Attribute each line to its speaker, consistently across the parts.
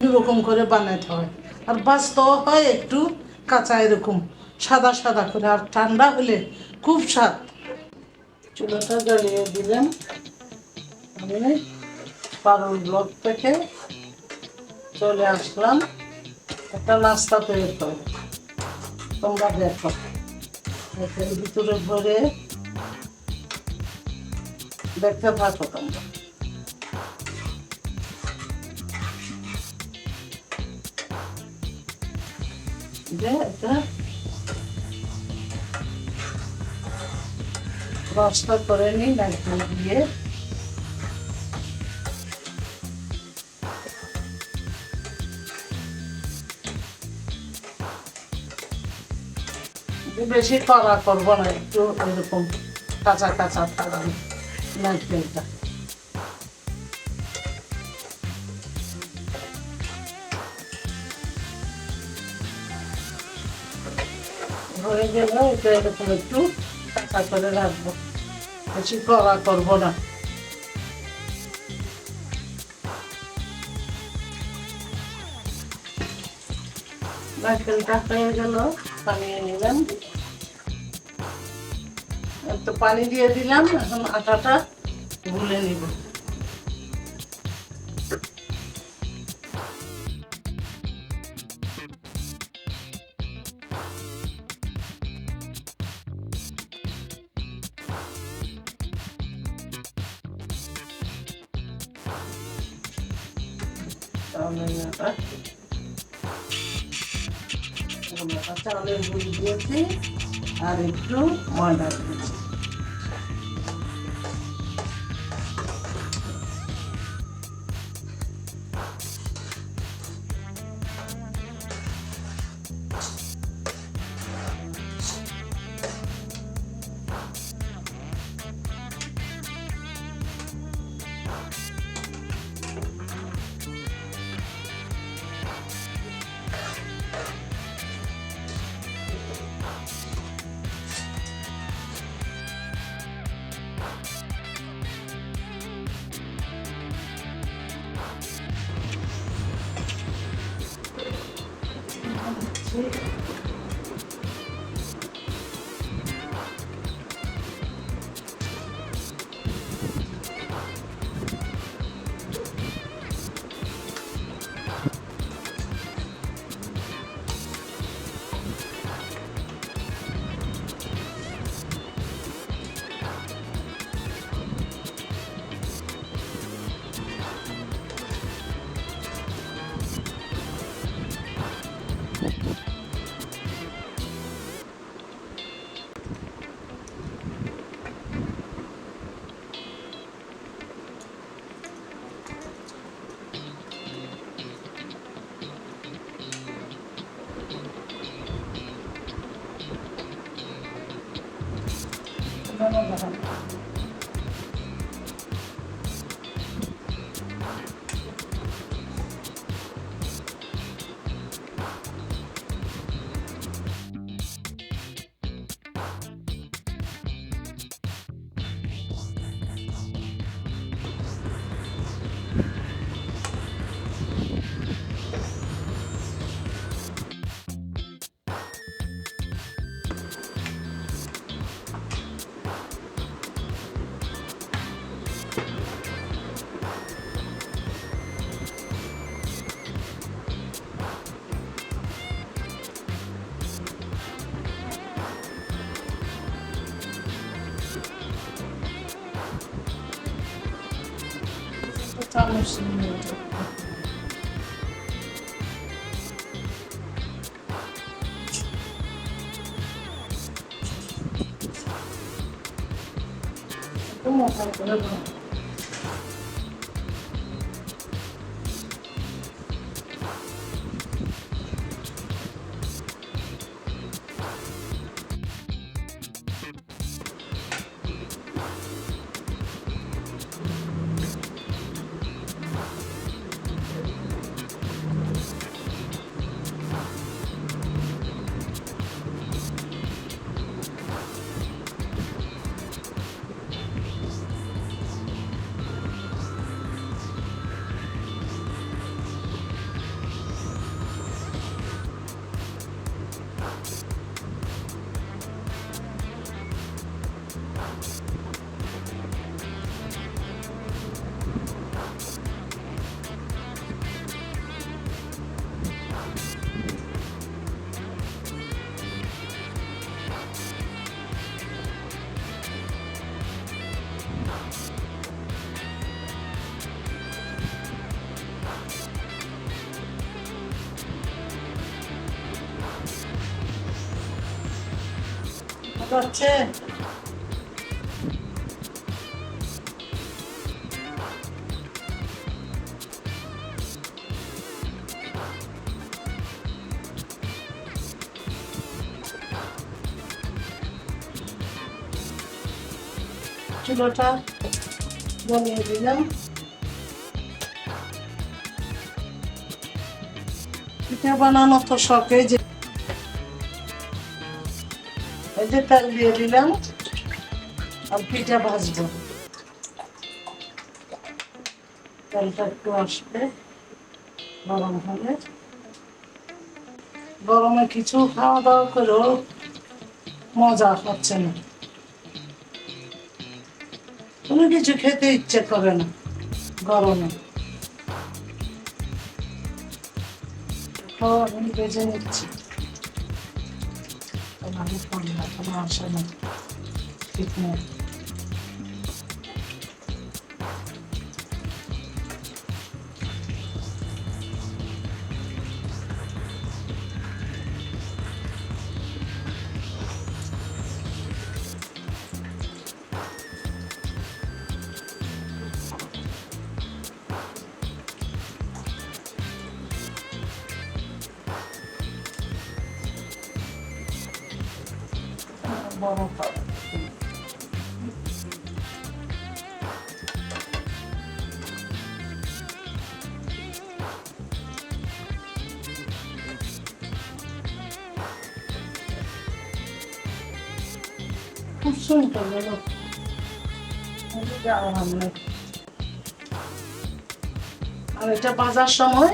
Speaker 1: এরকম করে বানাইতে হয়, আর বাঁচতেও হয় একটু কাঁচা এরকম সাদা সাদা করে, আর ঠান্ডা হলে খুব স্বাদ। চুলাটা জ্বালিয়ে দিলাম। আমি পারুল ব্লক থেকে চলে আসলাম একটা নাস্তা তৈরি করে। তোমরা দেখো, এর ভিতরে ভরে দেখতে থাকো তোমরা। যে এটা রসটা করে নিই নারকেল দিয়ে। বেশি কড়া করবো না, একটু এরকম কাঁচা কাঁচা থাকবে নারকেলটা। হয়ে গেল, এটা এরকম একটু কাঁচা করে রাখবো, বেশি কড়া করবো না। নারকেলটা হয়ে গেল, বানিয়ে নিলাম। একটু পানি দিয়ে দিলাম, এখন আটাটা গুলে নিব। চাউলের গুঁড়ি দিয়েছি আর একটু ময়দা দিয়েছি। চামচ নিয়ে মোটা করে যাচ্ছে। চুলোটা জ্বালিয়ে দিলাম। পিঠা বানানো তো শখে, যে এই যে তেল দিয়ে দিলাম আর পিঠা ভাজবো। তেলটা একটু আসবে, গরম হলে। গরমে কিছু খাওয়া দাওয়া করেও মজা হচ্ছে না, কোনো কিছু খেতে ইচ্ছে করে না গরমে। আমি বেজে নিচ্ছি, আসে না ঠিক নেই। বড় খুব সুন্দর হলো। আর এটা ভাজার সময়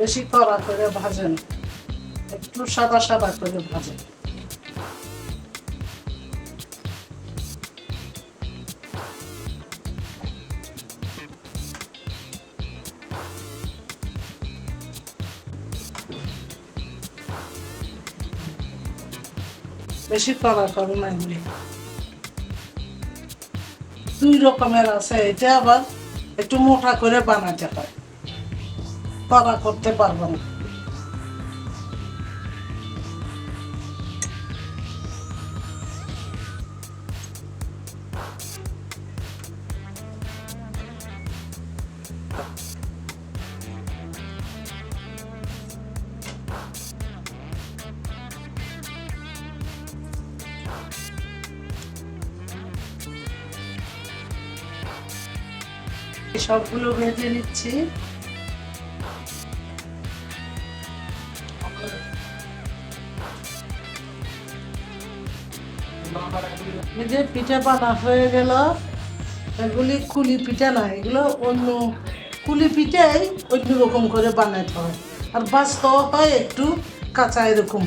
Speaker 1: বেশি কড়া করে ভাজেন, একটু সাদা সাদা করে ভাজেন। বেশি কড়া করে না, এগুলি দুই রকমের আছে। এটা আবার একটু মোটা করে বানাতে হয়, কড়া করতে পারবো না। সবগুলো ভেজে নিচ্ছি। যে পিঠা বানা হয়ে গেল, এগুলি কুলি পিঠা না, এগুলো অন্য কুলি পিঠাই অন্য রকম করে বানাতে হয়। আর বাঁচতেও হয় একটু কাঁচা এরকম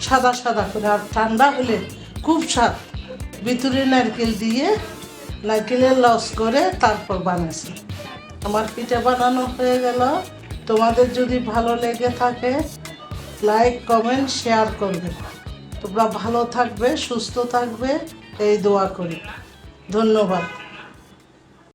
Speaker 1: সাদা সাদা করে। আর ঠান্ডা হলে খুব স্বাদ। ভিতরে নারকেল দিয়ে নারকেলের লস করে তারপর বানাইছি। আমার পিঠা বানানো হয়ে গেল। তোমাদের যদি ভালো লেগে থাকে লাইক কমেন্ট শেয়ার করবে। তোমরা ভালো থাকবে, সুস্থ থাকবে, এই দোয়া করি। ধন্যবাদ।